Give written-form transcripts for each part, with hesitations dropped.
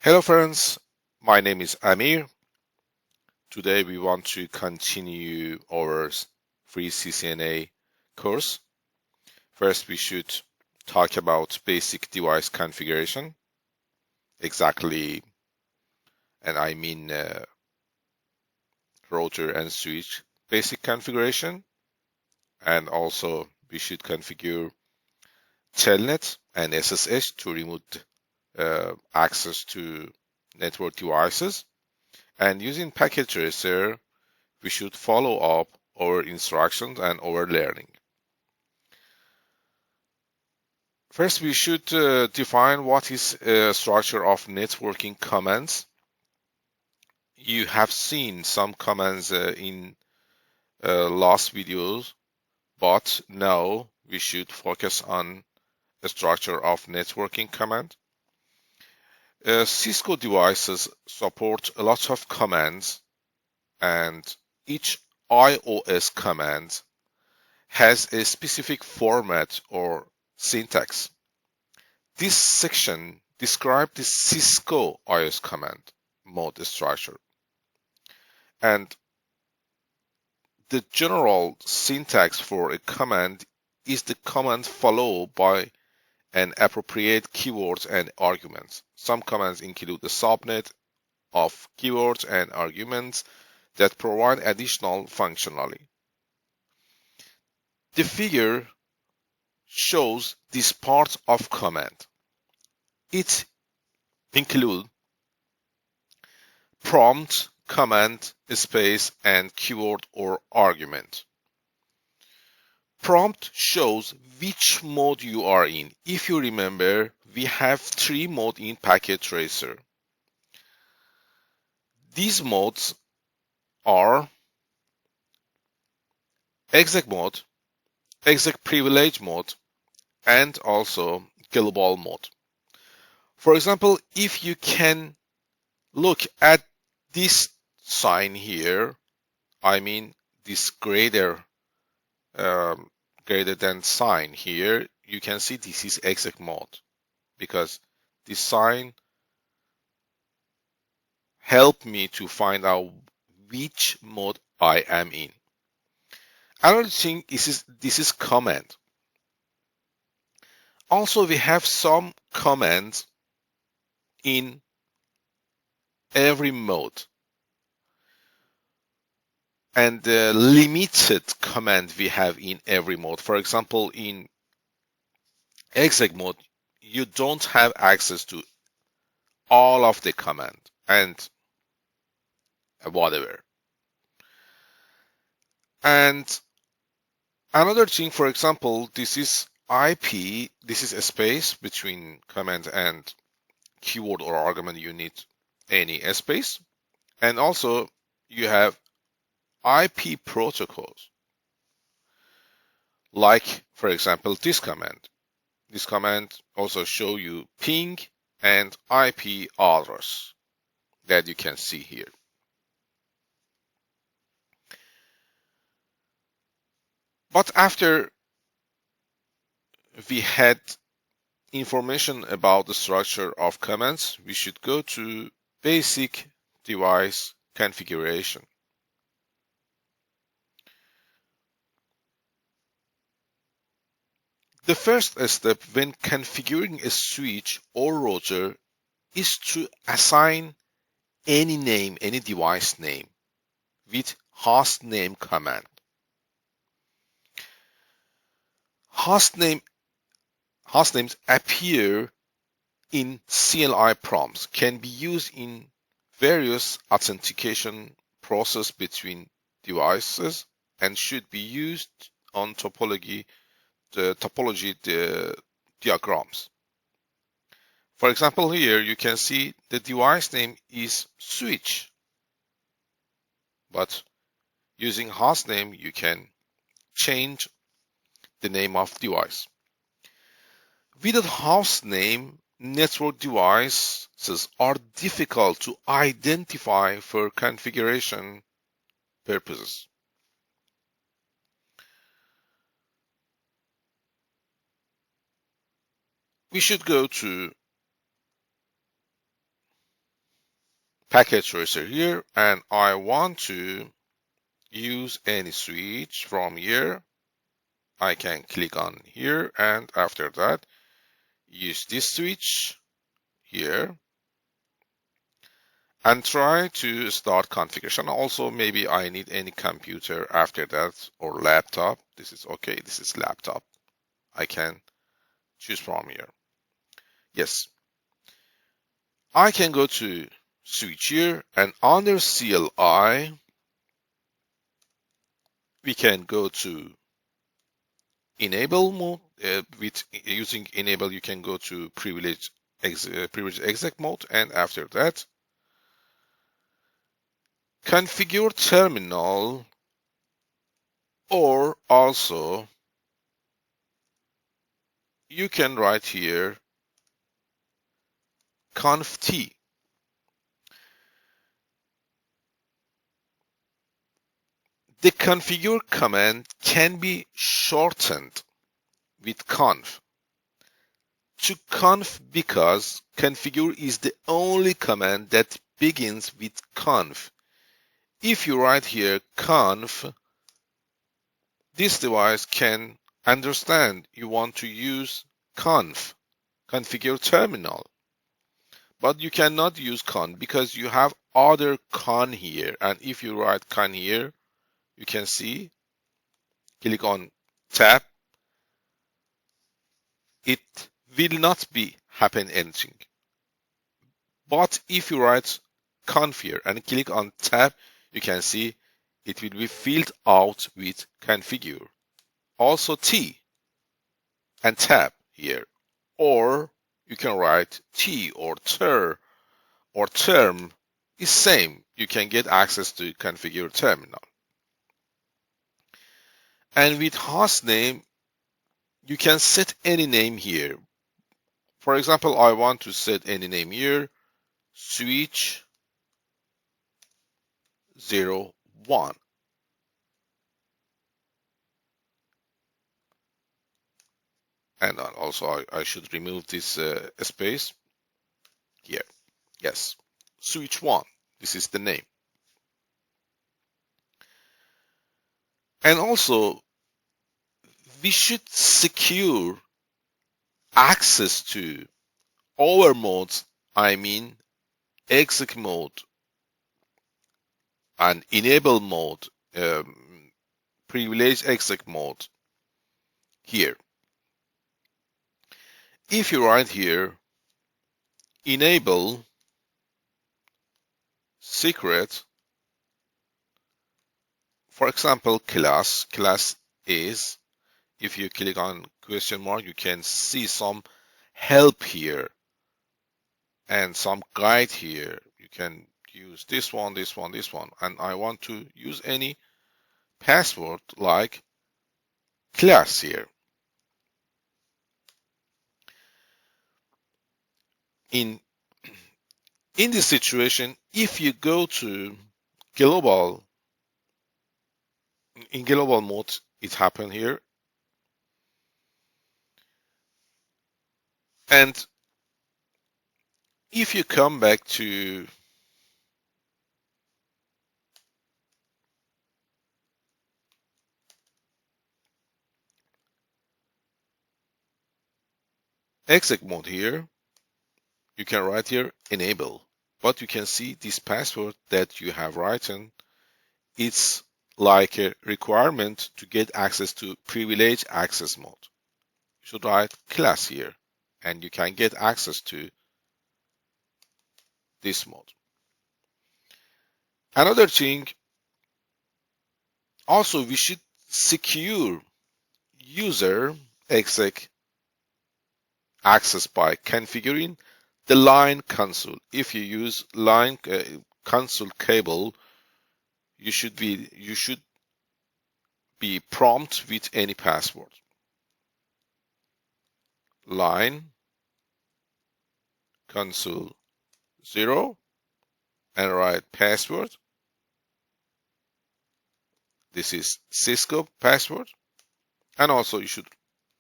Hello friends, my name is Amir. Today we want to continue our free Ccna course. First we should talk about basic device configuration. Exactly, and I mean router and switch basic configuration. And also we should configure Telnet and SSH to remove access to network devices. And using packet tracer, we should follow up our instructions and our learning. First, we should define what is a structure of networking commands. You have seen some commands in last videos, but now we should focus on the structure of networking command. Cisco devices support a lot of commands, and each IOS command has a specific format or syntax. This section describes the Cisco IOS command mode structure, and the general syntax for a command is the command followed by an appropriate keywords and arguments. Some commands include the subnet of keywords and arguments that provide additional functionality. The figure shows this part of command. It includes prompt, command, space, and keyword or argument. Prompt shows which mode you are in. If you remember, we have 3 modes in packet tracer. These modes are exec mode, exec privilege mode, and also global mode. For example, if you can look at this sign here, I mean this greater than sign here, you can see this is exec mode because this sign helped me to find out which mode I am in. Another thing is this is command. Also, we have some commands in every mode, and the limited command we have in every mode. For example, in exec mode, you don't have access to all of the command and whatever. And another thing, for example, this is IP, this is a space between command and keyword or argument. You need any space. And also you have IP protocols, like for example this command. This command also show you ping and IP address that you can see here. But after we had information about the structure of commands, we should go to basic device configuration. The first step when configuring a switch or router is to assign any name, any device name with hostname command. Hostnames appear in CLI prompts, can be used in various authentication process between devices, and should be used on topology diagrams. For example, here you can see the device name is switch, but using hostname you can change the name of device. Without hostname, network devices are difficult to identify for configuration purposes. We should go to packet tracer here, and I want to use any switch from here. I can click on here, and after that use this switch here and try to start configuration. Also, maybe I need any computer after that or laptop. This is okay. This is laptop. I can choose from here. Yes, I can go to switch here, and under CLI we can go to enable mode. With using enable, you can go to privilege exec mode, and after that configure terminal, or also you can write here conf t. The configure command can be shortened with conf to conf because configure is the only command that begins with conf. If you write here conf, this device can understand you want to use conf, configure terminal, but you cannot use conf because you have other con here, and if you write con here, you can see, click on tab, it will not be happen anything. But if you write conf here and click on tab, you can see it will be filled out with configure. Also T and tab here, or you can write T or ter or term is same. You can get access to configure terminal. And with hostname, you can set any name here. For example, I want to set any name here, switch 01. And also I should remove this space here. Yes, switch 1. This is the name. And also we should secure access to our modes, I mean exec mode and enable mode, privilege exec mode here. If you write here enable secret, for example class is, if you click on question mark, you can see some help here and some guide here. You can use this one, this one, this one, and I want to use any password like class here. In this situation, if you go to global, in global mode, it happened here. And if you come back to exec mode here, you can write here enable, but you can see this password that you have written, it's like a requirement to get access to privilege access mode. You should write class here, and you can get access to this mode. Another thing, also we should secure user exec access by configuring the line console. If you use line console cable, you should be prompt with any password. Line console 0 and write password. This is Cisco password, and also you should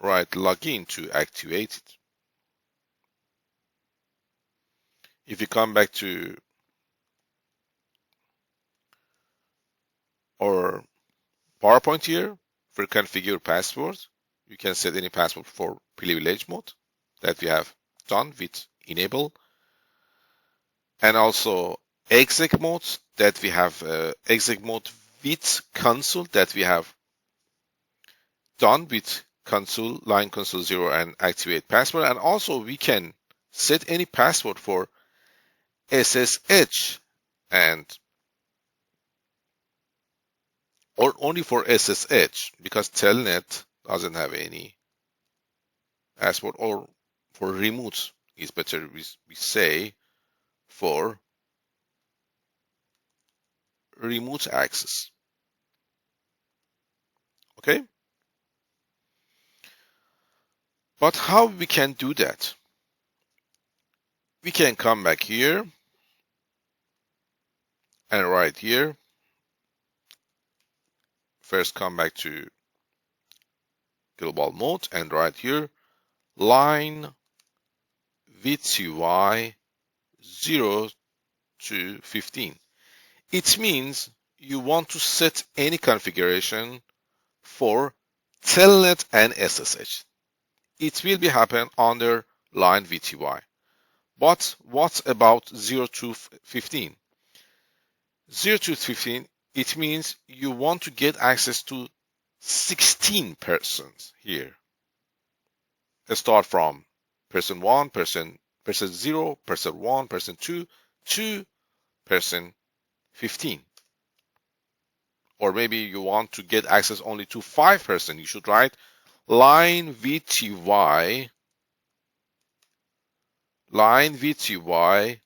write login to activate it. If you come back to or PowerPoint here for configure password. You can set any password for privilege mode that we have done with enable, and also exec mode that we have exec mode with console that we have done with console line console 0 and activate password. And also we can set any password for SSH and or only for SSH, because Telnet doesn't have any password, or for remote is better we say for remote access. Okay, but how we can do that? We can come back here and right here, first come back to global mode and right here line VTY 0 to 15. It means you want to set any configuration for Telnet and SSH. It will be happen under line VTY. But what about 0 to 15? 0 to 15, it means you want to get access to 16 persons here. Let's start from person 1, person 0, person 1, person 2, to person 15. Or maybe you want to get access only to 5 persons. You should write line VTY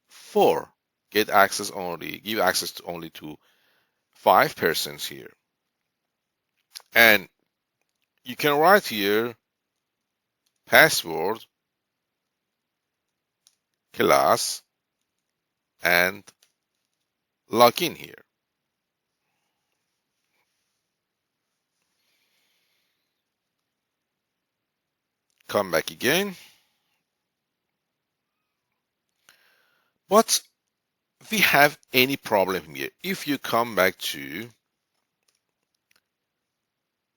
4. Give access to only to 5 persons here. And you can write here password, class, and login here. Come back again. But we have any problem here. If you come back to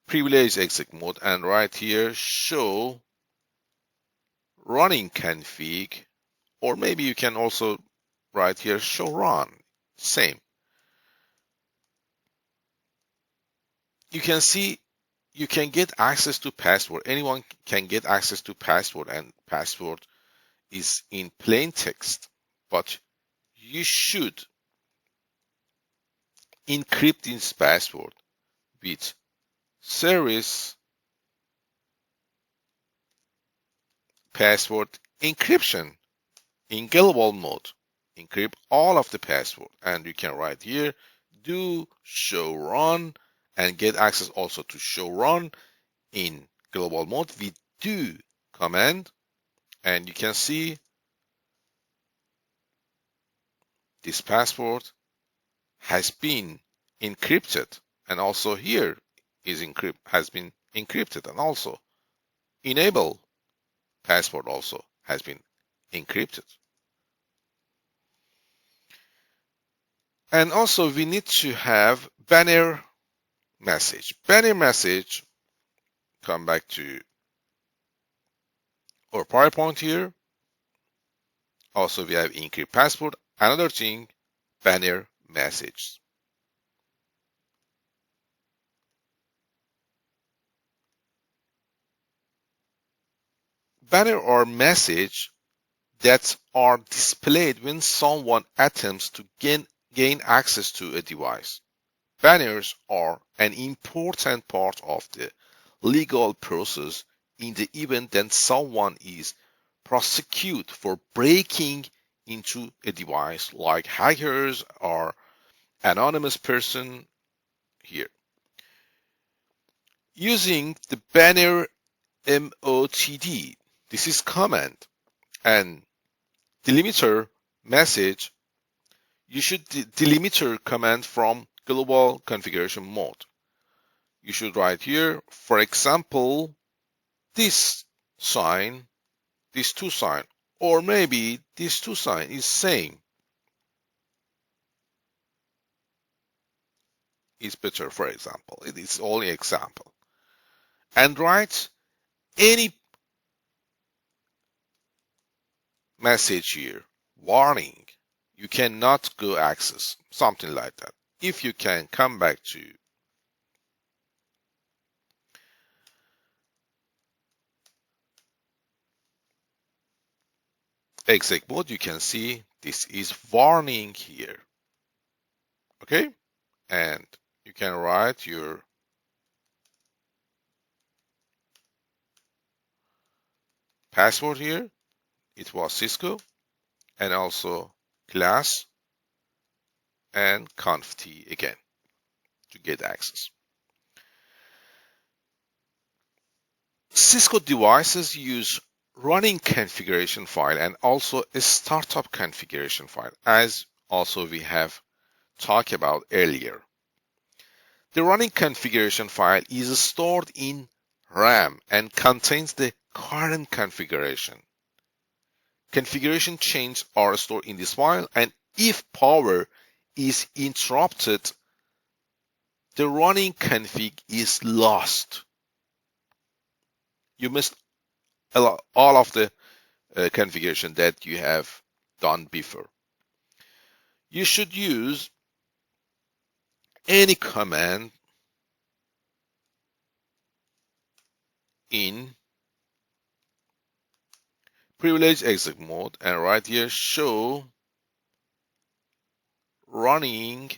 privilege exec mode and right here show running config, or maybe you can also write here show run, same. You can see you can get access to password. Anyone can get access to password, and password is in plain text, but you should encrypt this password with service password encryption in global mode. Encrypt all of the password, and you can write here do show run and get access also to show run in global mode with do command, and you can see this password has been encrypted, and also here has been encrypted, and also enable password also has been encrypted. And also we need to have banner message. Banner message, come back to our PowerPoint here. Also we have encrypt password. Another thing, banner message. Banner or message that are displayed when someone attempts to gain access to a device. Banners are an important part of the legal process in the event that someone is prosecuted for breaking into a device, like hackers or anonymous person here. Using the banner MOTD, this is command, and delimiter message, you should delimiter command from global configuration mode. You should write here, for example, this sign, this 2 sign, or maybe this 2 sign is is better, for example. It is only example. And write any message here. Warning, you cannot go access, something like that. If you can come back to exec mode, you can see this is warning here. Okay, and you can write your password here. It was Cisco, and also class and conft again to get access. Cisco devices use running configuration file and also a startup configuration file, as also we have talked about earlier. The running configuration file is stored in RAM and contains the current configuration. Configuration changes are stored in this file, and if power is interrupted, the running config is lost. You missed all of the configuration that you have done before. You should use any command in privilege exec mode and right here show running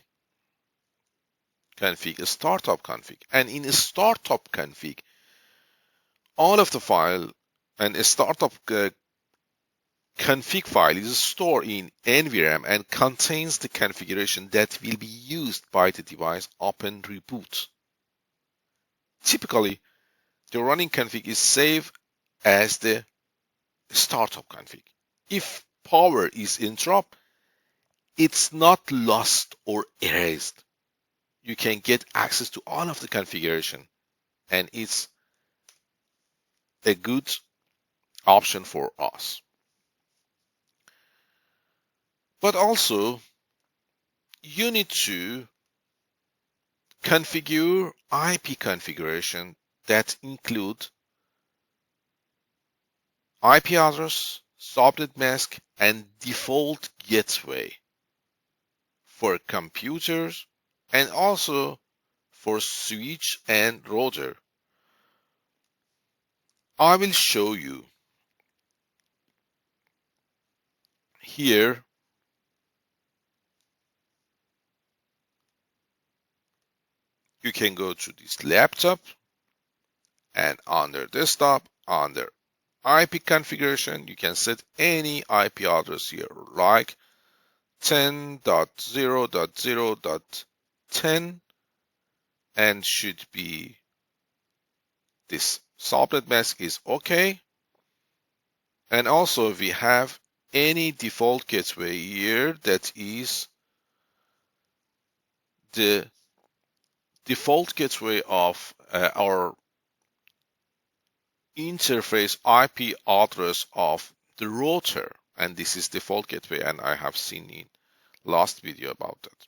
config, startup config, and in a startup config all of the file and a startup config file is stored in NVRAM and contains the configuration that will be used by the device upon reboot. Typically, the running config is saved as the startup config. If power is interrupted, it's not lost or erased. You can get access to all of the configuration, and it's a good option for us. But also, you need to configure IP configuration that include IP address, subnet mask, and default gateway for computers and also for switch and router. I will show you here. You can go to this laptop and under desktop, under IP configuration, you can set any IP address here like 10.0.0.10 and should be this subnet mask is okay. And also we have any default gateway here that is the default gateway of our interface IP address of the router, and this is default gateway, and I have seen in last video about that.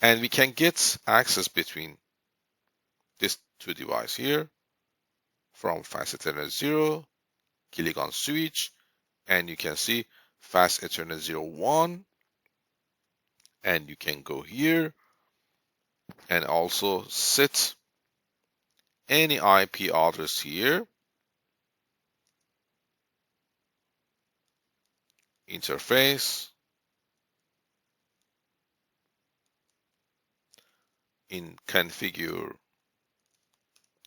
And we can get access between these two devices here from Fast Ethernet 0, click on switch, and you can see Fast Ethernet 01, and you can go here and also set any IP address here, interface, in configure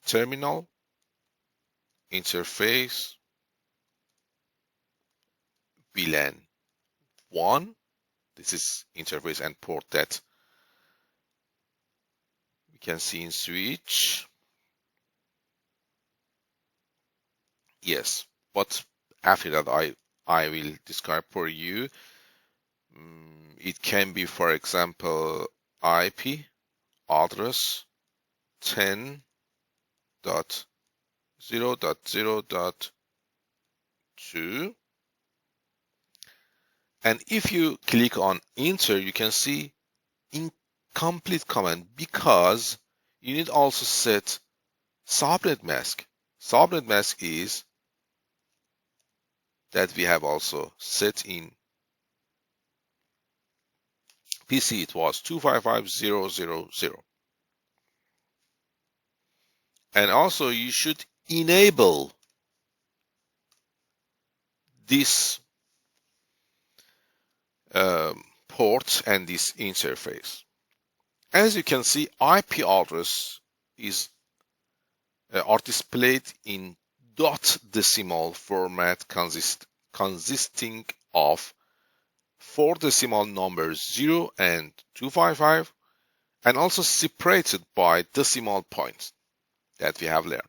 terminal, interface, VLAN 1. This is interface and port that we can see in switch. Yes, but after that I will describe for you. It can be, for example, IP address 10.0.0.2, and if you click on enter, you can see incomplete command because you need also set subnet mask. Subnet mask is that we have also set in PC. It was 255.0.0.0. And also you should enable this port and this interface. As you can see, IP address are displayed in dot decimal format consisting of 4 decimal numbers 0 and 255, and also separated by decimal points that we have learned.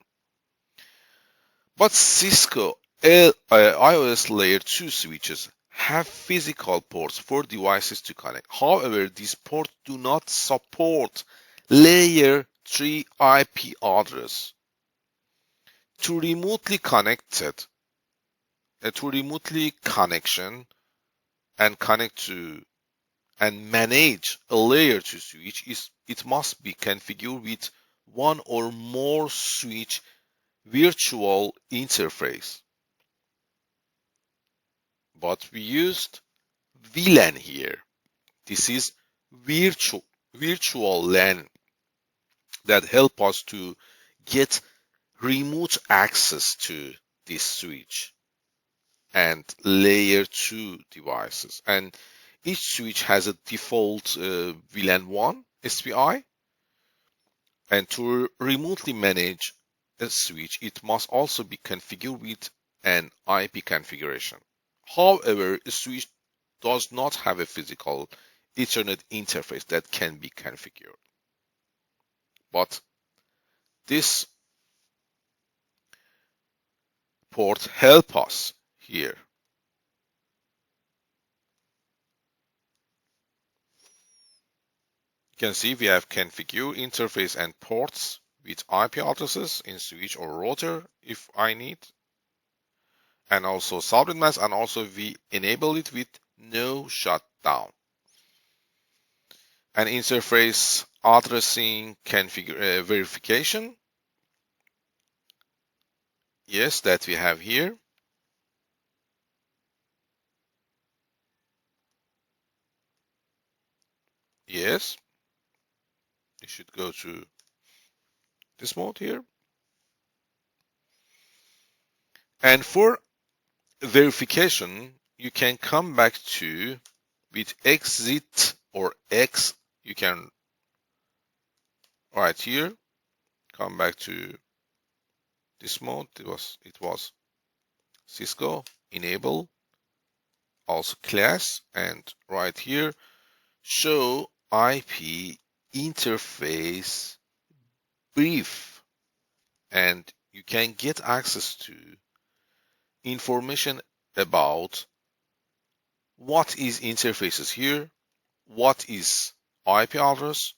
But Cisco IOS layer 2 switches have physical ports for devices to connect. However, these ports do not support layer 3 IP address. To remotely connection and connect to and manage a layer 2 switch, it must be configured with one or more switch virtual interface. But we used VLAN here. This is virtual LAN that help us to get remote access to this switch and layer 2 devices. And each switch has a default VLAN 1 SPI. And to remotely manage a switch, it must also be configured with an IP configuration. However, a switch does not have a physical Ethernet interface that can be configured. But this port helps us here. You can see we have configured interface and ports with IP addresses in switch or router if I need. And also subnet mask, and also we enable it with no shutdown. And interface addressing verification. Yes, that we have here. Yes. You should go to this mode here. And for verification, you can come back to with exit or X. You can right here come back to this mode. It was Cisco enable, also class, and right here show IP interface brief, and you can get access to information about what is interfaces here, what is IP address,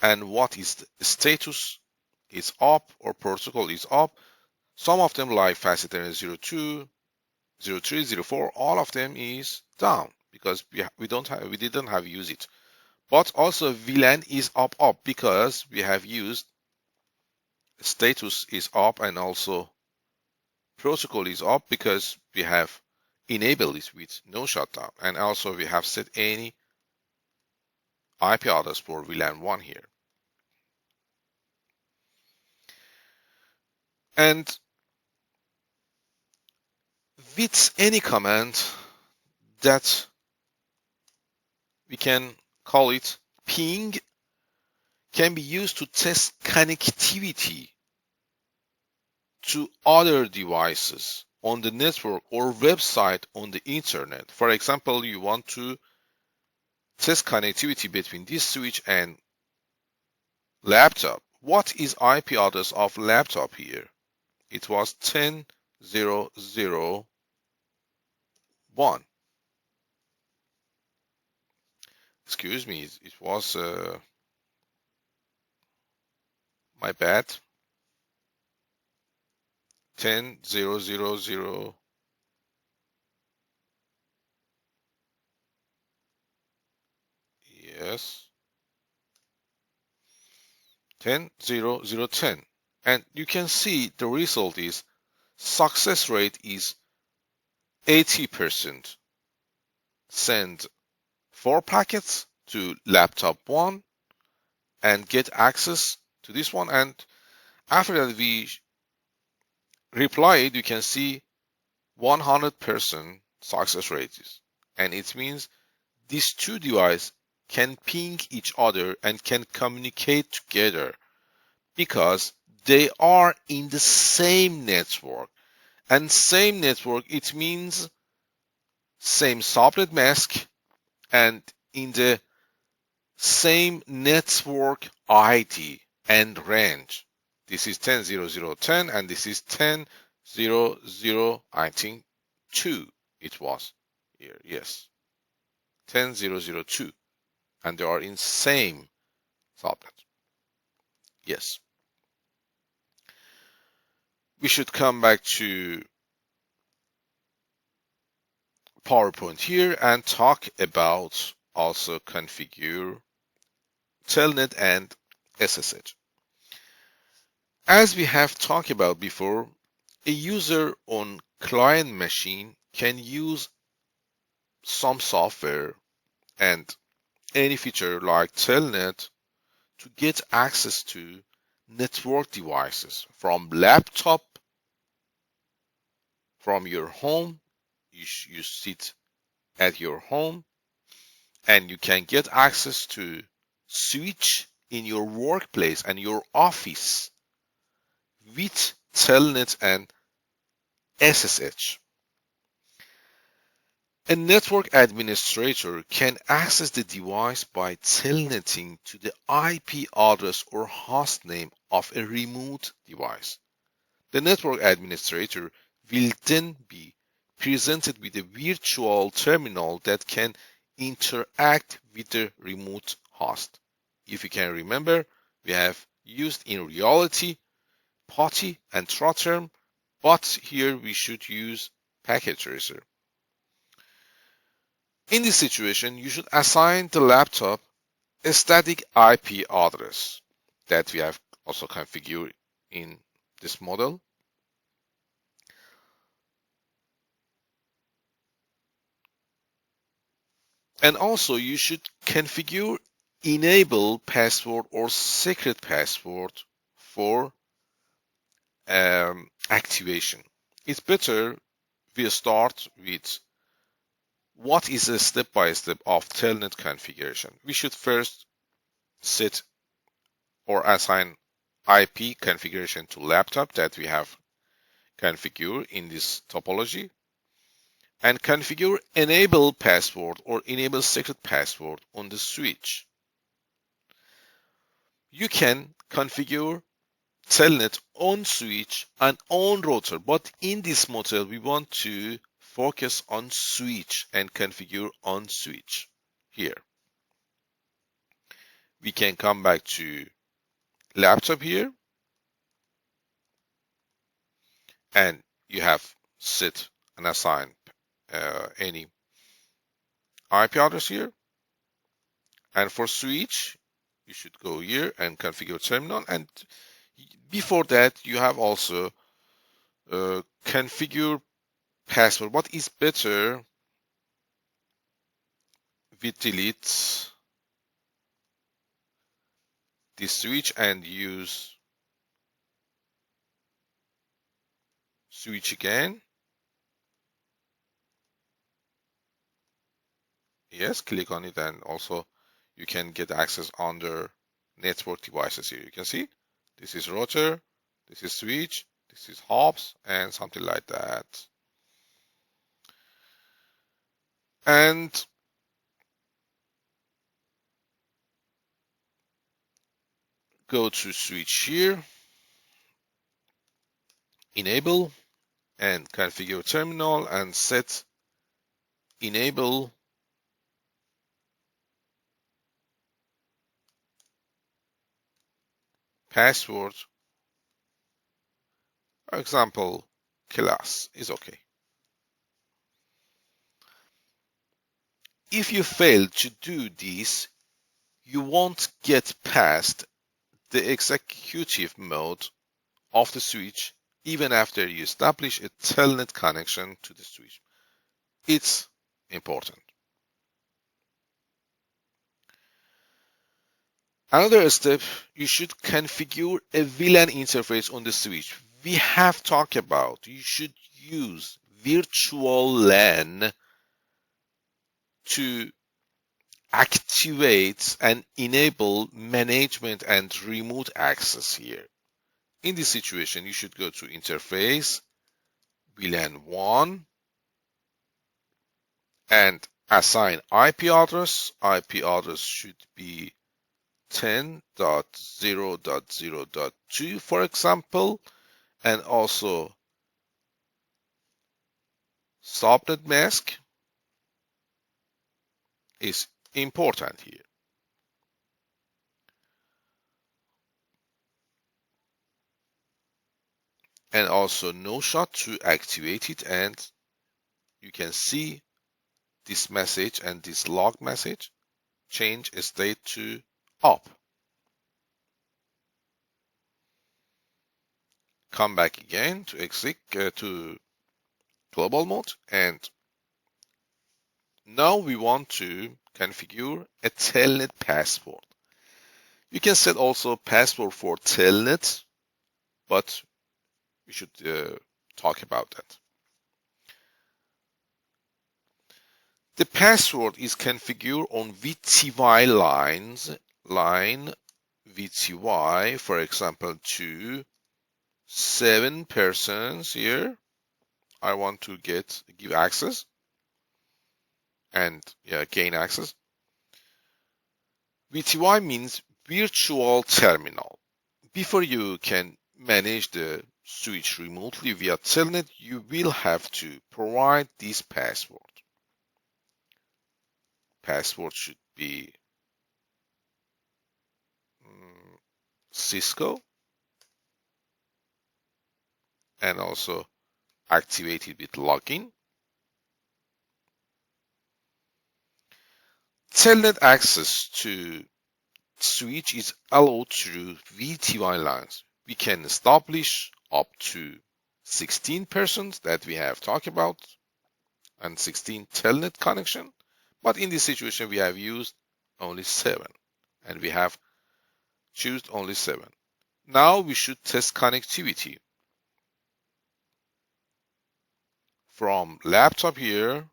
and what is the status is up or protocol is up. Some of them like Fast Ethernet 02, 03, 04, all of them is down because we didn't have used it. But also VLAN is up because we have used status is up, and also protocol is up because we have enabled it with no shutdown, and also we have set any IP address for VLAN 1 here. And with any command that we can call it ping can be used to test connectivity to other devices on the network or website on the internet. For example, you want to test connectivity between this switch and laptop. What is IP address of laptop here? It was 10.0.0.1. Excuse me, it was my bad. 10.0.0.0. Yes. 10 and you can see the result is success rate is 80%. Send 4 packets to laptop 1 and get access to this one, and after that we reply it, you can see 100% success rate is, and it means these two devices can ping each other and can communicate together because they are in the same network. And same network, it means same subnet mask and in the same network ID and range. This is 10.0.0.10 and this is 10.0.0, I think 2 it was here. Yes, 10.0.0.2, and they are in same subnet. Yes. We should come back to PowerPoint here and talk about also configure Telnet and SSH. As we have talked about before, a user on client machine can use some software and any feature like Telnet to get access to network devices from laptop, from your home. You sit at your home and you can get access to switch in your workplace and your office with Telnet and SSH. A network administrator can access the device by telnetting to the IP address or hostname of a remote device. The network administrator will then be presented with a virtual terminal that can interact with the remote host. If you can remember, we have used in reality PuTTY and TrueTerm, but here we should use packet tracer. In this situation, you should assign the laptop a static IP address that we have also configured in this model. And also you should configure enable password or secret password for activation. It's better we start with what is a step-by-step of Telnet configuration. We should first set or assign IP configuration to laptop that we have configured in this topology, and configure enable password or enable secret password on the switch. You can configure Telnet on switch and on router, but in this model we want to focus on switch and configure on switch. Here we can come back to laptop here, and you have set and assigned any IP address here, and for switch you should go here and configure terminal, and before that you have also configure password. What is better, we delete this switch and use switch again. Yes, click on it, and also you can get access under network devices here. You can see this is router, this is switch, this is hops, and something like that. And go to switch here, enable, and configure terminal and set enable password. For example, class is okay. If you fail to do this, you won't get past the executive mode of the switch even after you establish a telnet connection to the switch. It's important. Another step, you should configure a VLAN interface on the switch. We have talked about you should use virtual LAN to activate and enable management and remote access here. In this situation, you should go to interface, VLAN 1, and assign IP address. IP address should be 10.0.0.2, for example, and also subnet mask is important here. And also no shot to activate it, and you can see this message and this log message change state to up. Come back again to exit to global mode, and now we want to configure a telnet password. You can set also password for telnet, but we should talk about that. The password is configured on VTY line VTY, for example, to 7 persons here. I want to give access and gain access. VTY means virtual terminal. Before you can manage the switch remotely via Telnet, you will have to provide this password. Password should be Cisco and also activated with login. Telnet access to switch is allowed through VTY lines. We can establish up to 16 persons that we have talked about and 16 telnet connection, but in this situation we have used only 7 and we have chosen only 7. Now we should test connectivity from laptop here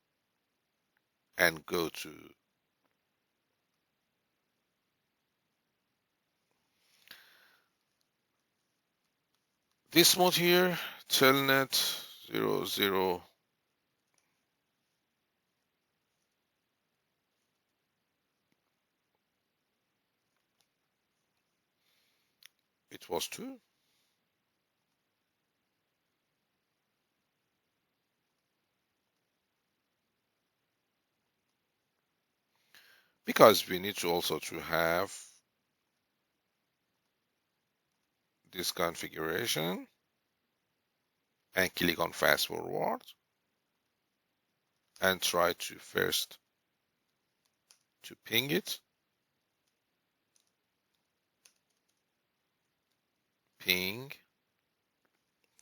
and go to this mode here, Telnet 00. It was 2. Because we need to also to have this configuration and click on fast forward and try to first to ping it. Ping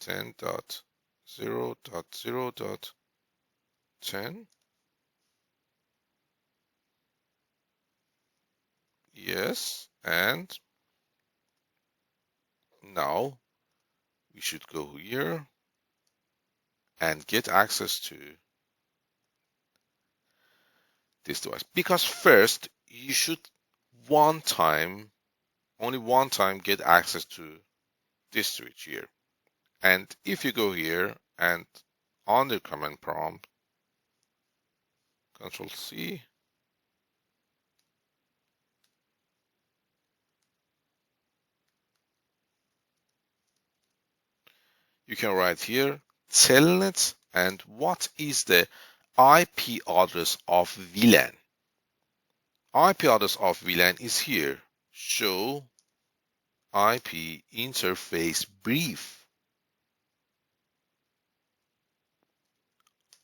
10.0.0.10. Yes, and now we should go here and get access to this device. Because first you should only one time get access to this switch here. And if you go here and on the command prompt, Control C, you can write here telnet and what is the IP address of VLAN. IP address of VLAN is here. Show IP interface brief.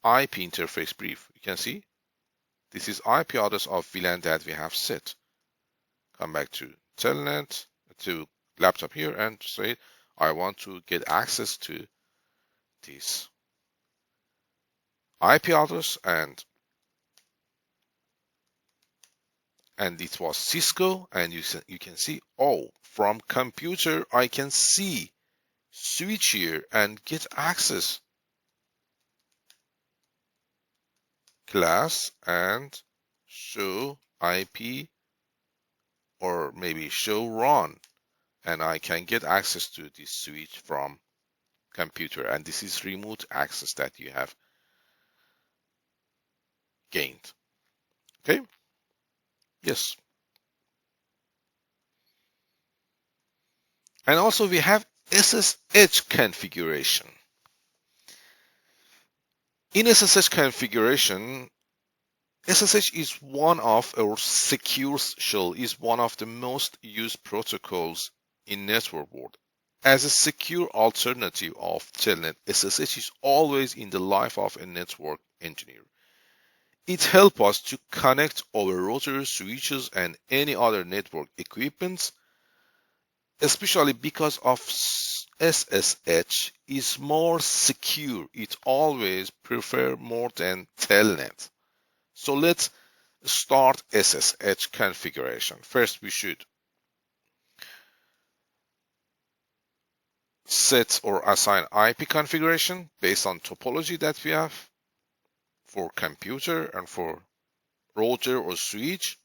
IP interface brief. You can see this is IP address of VLAN that we have set. Come back to Telnet, to laptop here and say I want to get access to this IP address, and it was Cisco, and you can see, oh, from computer I can see switch here and get access class and show IP, or maybe show run, and I can get access to this switch from computer, and this is remote access that you have gained. Okay, yes. And also we have SSH configuration. In SSH configuration, SSH is one of, or secure shell is one of the most used protocols in network world. As a secure alternative of Telnet, SSH is always in the life of a network engineer. It helps us to connect our routers, switches, and any other network equipment, especially because of SSH is more secure. It always prefer more than Telnet. So let's start SSH configuration. First, we should set or assign IP configuration based on topology that we have for computer and for router or switch,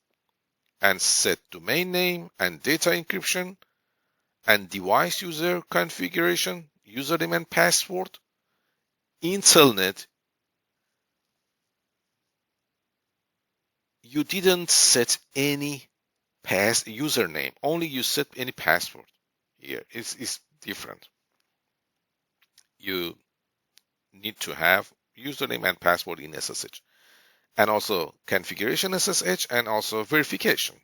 and set domain name and data encryption and device user configuration, username and password. In Telnet, you didn't set any username, only you set any password. Here it's different. You need to have username and password in SSH, and also configuration SSH, and also verification.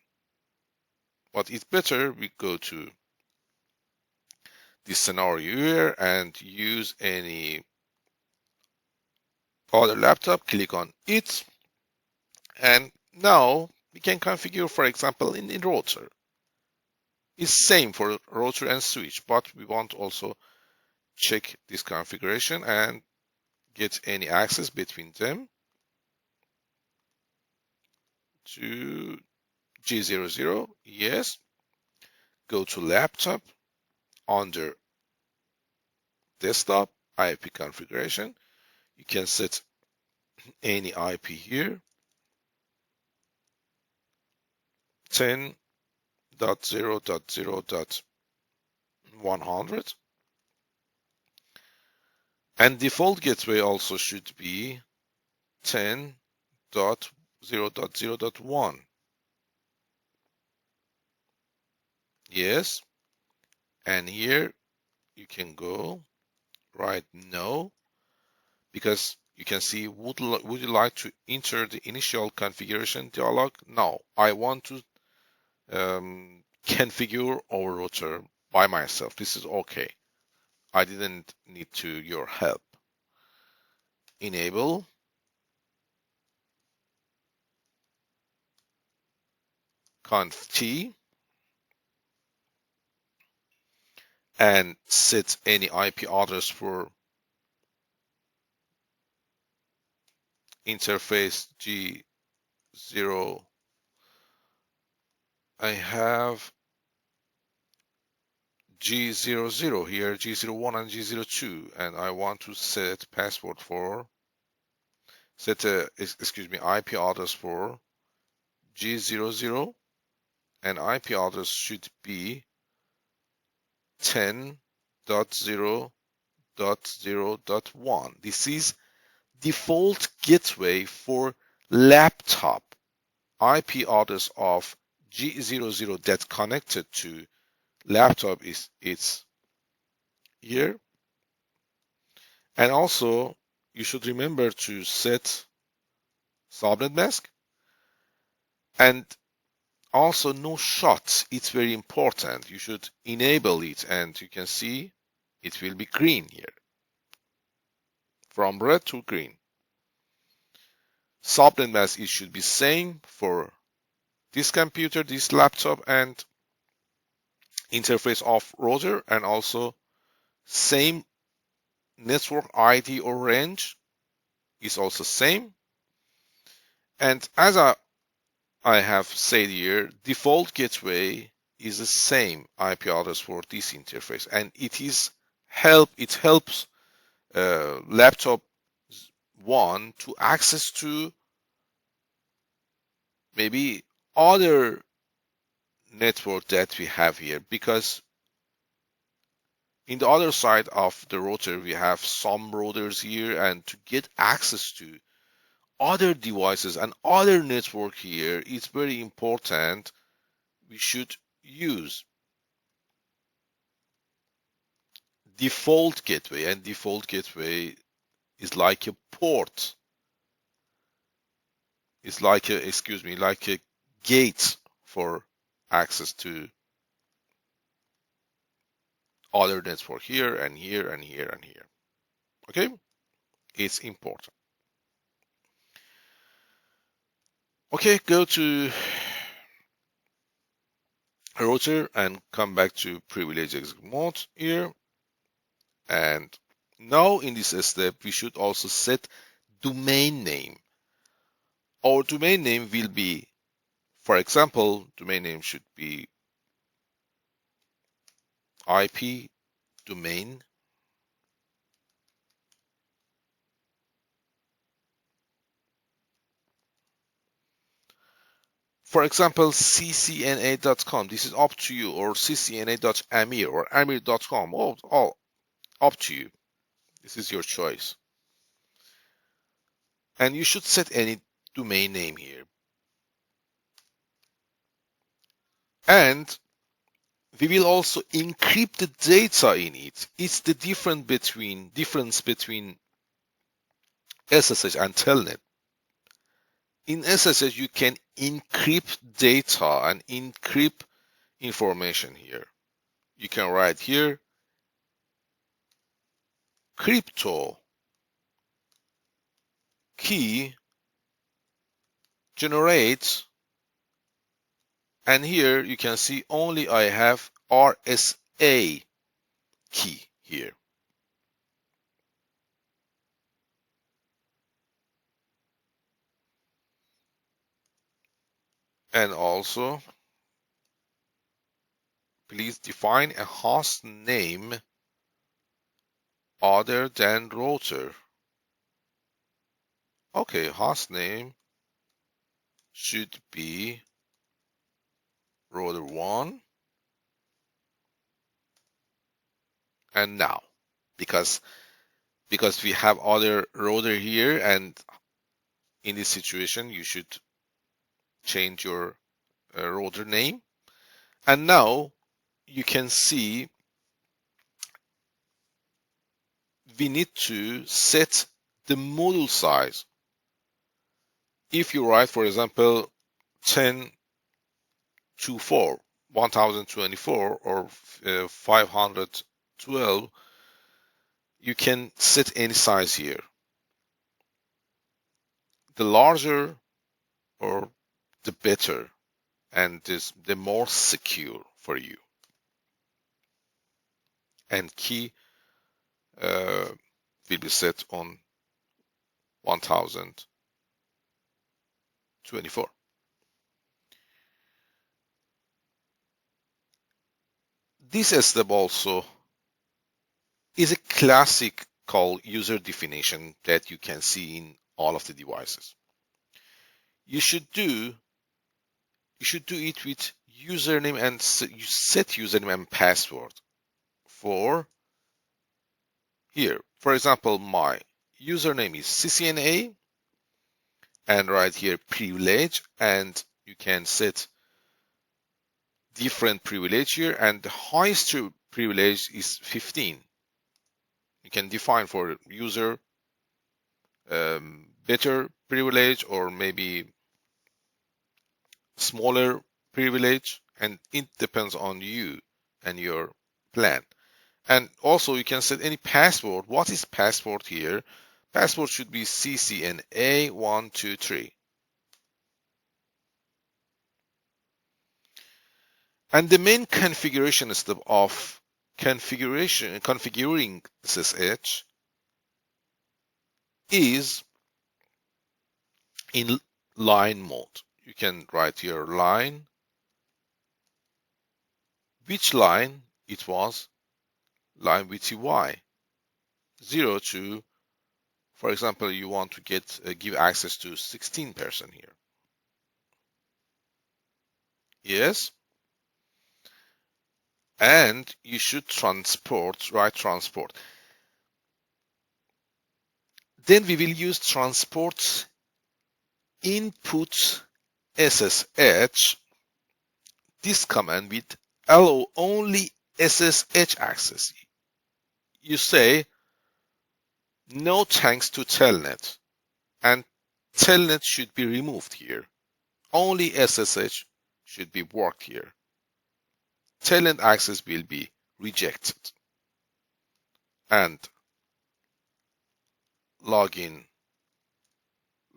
But it's better we go to this scenario here and use any other laptop, click on it, and now we can configure, for example, in router. It's same for router and switch, but we want also check this configuration and get any access between them to G00. Yes. Go to laptop, under desktop IP configuration. You can set any IP here, 10.0.0.100, and default gateway also should be 10.0.0.1. Yes, and here you can go right no, because you can see would you like to enter the initial configuration dialog? No, I want to configure our router by myself. This is okay. I didn't need your help. Enable conf t and set any IP address for interface G0. I have G00 here, G01 and G02, and I want to set password for IP address for G00, and IP address should be 10.0.0.1. This is default gateway for laptop. IP address of G00 that connected to laptop is it's here. And also you should remember to set subnet mask, and also no shots. It's very important. You should enable it, and you can see it will be green here, from red to green. Subnet mask, it should be same for this computer, this laptop, and interface of router, and also same network ID or range is also same. And as I have said here, default gateway is the same IP address for this interface, and it helps laptop one to access to maybe other network that we have here, because in the other side of the router we have some routers here, and to get access to other devices and other network here, it's very important we should use default gateway. And default gateway is like a port, it's like a gate for access to other network here and here and here and here. Okay, it's important. Okay, go to router and come back to privilege execute mode here. And now in this step, we should also set domain name. Our domain name will be, for example, domain name should be IP domain. For example, ccna.com. This is up to you, or ccna.amir or amir.com. All up to you. This is your choice. And you should set any domain name here. And we will also encrypt the data in it. It's the difference between SSH and Telnet. In SSH, you can encrypt data and encrypt information here. You can write here crypto key generates, and here you can see only I have RSA key here. And also, please define a host name other than router. Okay, host name should be router 1. And now, because we have other router here, and in this situation you should change your router name. And now you can see we need to set the module size. If you write, for example, 1024, 1024 or 512, you can set any size here. The larger or the better, and the more secure for you. And key will be set on 1024. This step also is a classic called user definition that you can see in all of the devices. You should do it with username, and you set username and password for here. For example, my username is Ccna, and right here privilege, and you can set different privilege here, and the highest privilege is 15. You can define for user better privilege or maybe smaller privilege, and it depends on you and your plan. And also you can set any password. What is password here? Password should be CCNA123. And the main configuration step of configuring SSH is in line mode. You can write your line, which line it was, line WTY 0 to, for example, you want to give access to 16 person here. Yes. And you should write transport. Then we will use transport input SSH, this command with allow only SSH access. You say no thanks to Telnet, and Telnet should be removed here. Only SSH should be worked here. Telnet access will be rejected. And login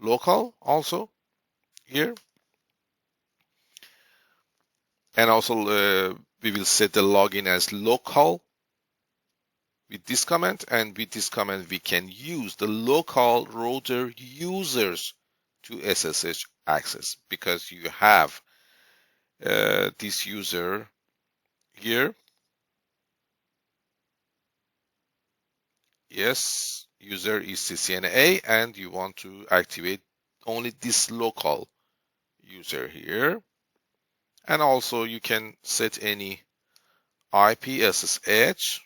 local also here. And also we will set the login as local with this command, and with this command we can use the local router users to SSH access, because you have this user here. Yes, user is Ccna, and you want to activate only this local user here. And also you can set any IP SSH.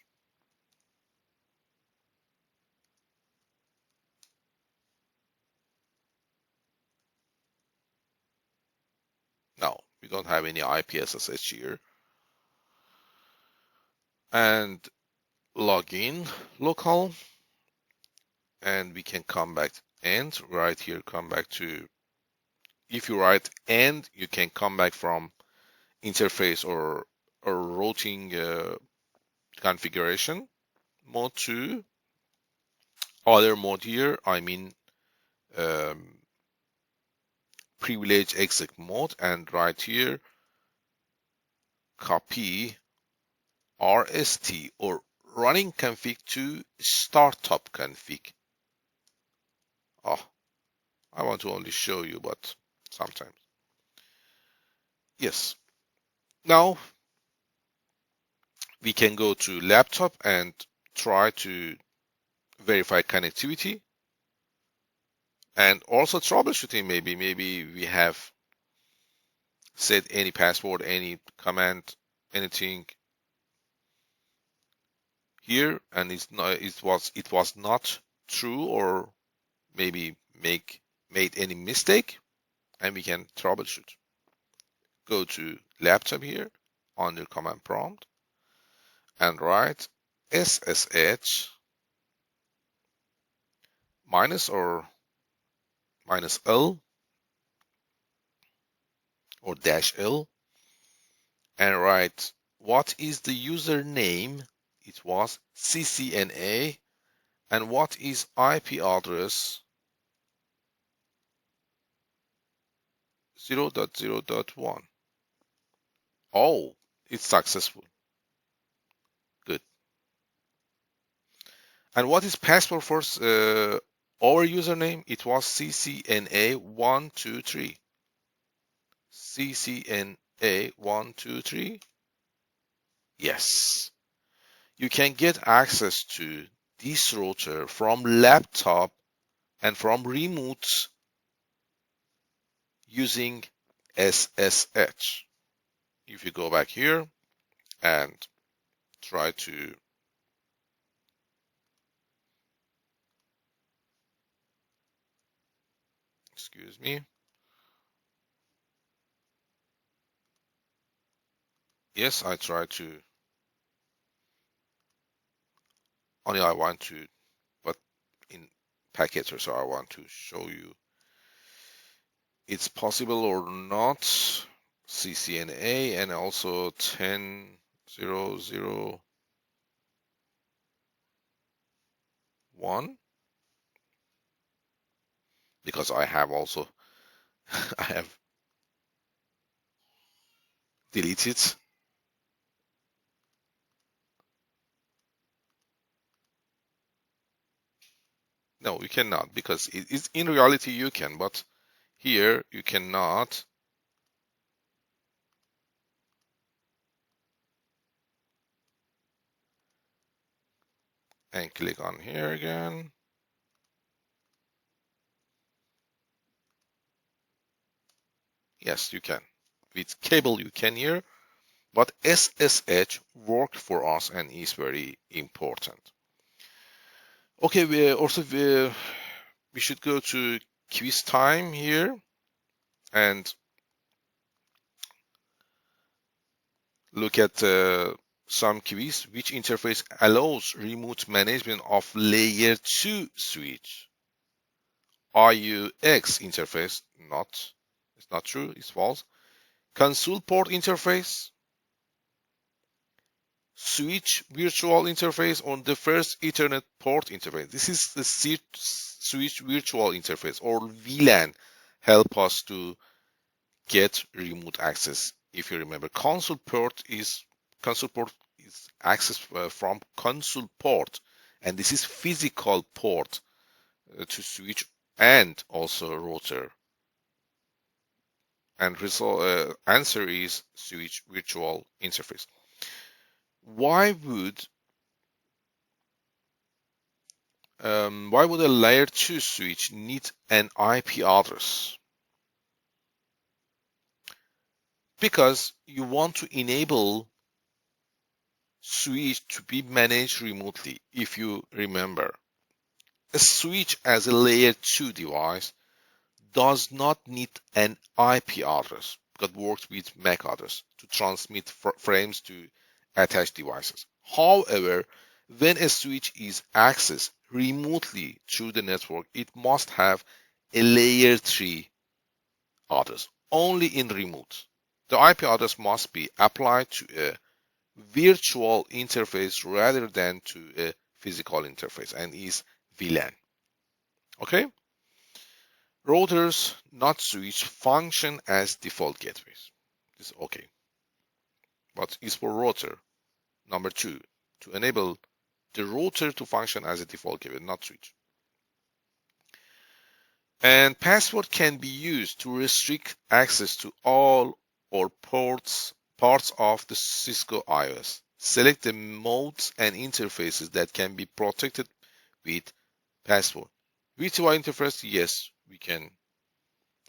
No, we don't have any IP SSH here. And login local, and we can come back and right here come back to, if you write and, you can come back from interface or routing configuration mode to other mode here, I mean privilege exec mode, and right here copy RST or running config to startup config. Oh, I want to only show you, but sometimes. Yes. Now we can go to laptop and try to verify connectivity, and also troubleshooting. Maybe we have set any password, any command, anything here, and it was not true, or maybe made any mistake, and we can troubleshoot. Go to laptop here under command prompt and write SSH minus or minus L or -L, and write what is the username. It was CCNA, and what is IP address 0.0.1. Oh, it's successful. Good. And what is password for our username? It was CCNA123. CCNA123. Yes. You can get access to this router from laptop and from remote using SSH. If you go back here and try to excuse me. Yes, I try to. Only I want to, but in packets, so I want to show you it's possible or not. CCNA and also 10.0.0.1, because I have also I have deleted No, you cannot, because it is in reality you can, but here you cannot. And click on here again. Yes, you can. With cable you can here, but SSH worked for us and is very important. Okay, we should go to quiz time here and look at some quiz. Which interface allows remote management of layer 2 switch? IUX interface, it's not true, it's false. Console port interface, switch virtual interface, on the first Ethernet port interface. This is the switch virtual interface, or VLAN, help us to get remote access. If you remember, console port is access from console port, and this is physical port to switch and also router. And answer is switch virtual interface. Why would a layer 2 switch need an IP address? Because you want to enable switch to be managed remotely. If you remember, a switch as a layer 2 device does not need an IP address that works with MAC address to transmit frames to attached devices. However, when a switch is accessed remotely through the network, it must have a layer 3 address only in remote. The IP address must be applied to a virtual interface rather than to a physical interface, and is VLAN. Okay? Routers, not switch, function as default gateways. This is okay. But is for router. Number 2, to enable the router to function as a default gateway, not switch. And password can be used to restrict access to all or parts of the Cisco IOS. Select the modes and interfaces that can be protected with password. VTY interface, yes, we can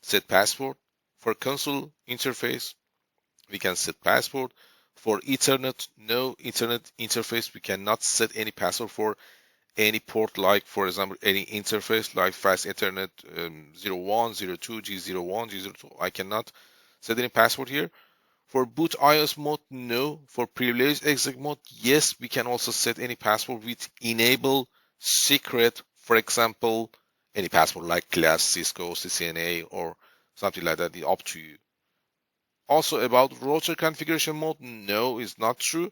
set password. For console interface, we can set password. For Ethernet, no. Ethernet interface, we cannot set any password for any port, like for example any interface like fast Ethernet 01, 02, G01, G02. I cannot set any password here. For boot IOS mode, no. For privileged exec mode, yes, we can also set any password with enable secret, for example any password like class Cisco CCNA or something like that. It's up to you. Also about router configuration mode, no, it's not true.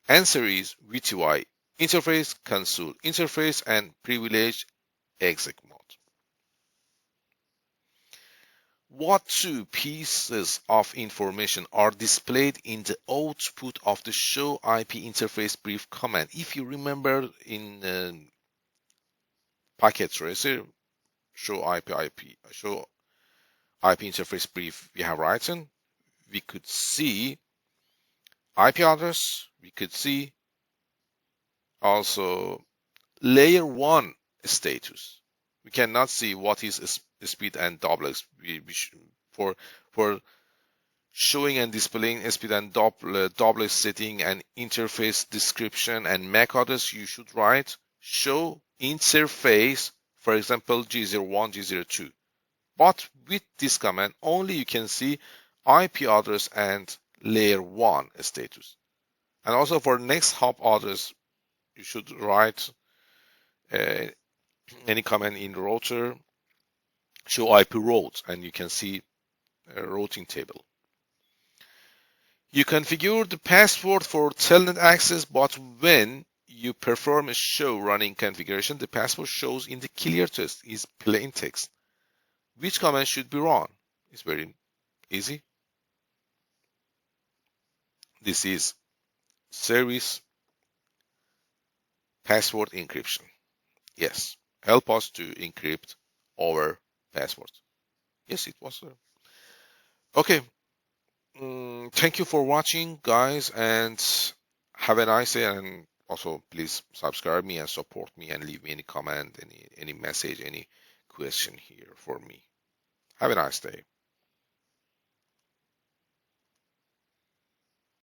Answer is VTY interface, console interface, and privileged exec mode. What two pieces of information are displayed in the output of the show IP interface brief command? If you remember in packet tracer, show IP interface brief we have written, we could see IP address, we could see also layer 1 status. We cannot see what is speed and doublex. For showing and displaying speed and doublex setting and interface description and MAC address, you should write show interface, for example G01, G02. But with this command, only you can see IP address and layer 1 status. And also for next hop address, you should write any command in router, show IP route, and you can see a routing table. You configure the password for Telnet access, but when you perform a show running configuration, the password shows in the clear text is plain text. Which command should be run? It's very easy. This is service password encryption. Yes, help us to encrypt our passwords. Yes, it was. Okay. Thank you for watching, guys, and have a nice day. And also, please subscribe me and support me and leave me any comment, any message, any question here for me. Have a nice day.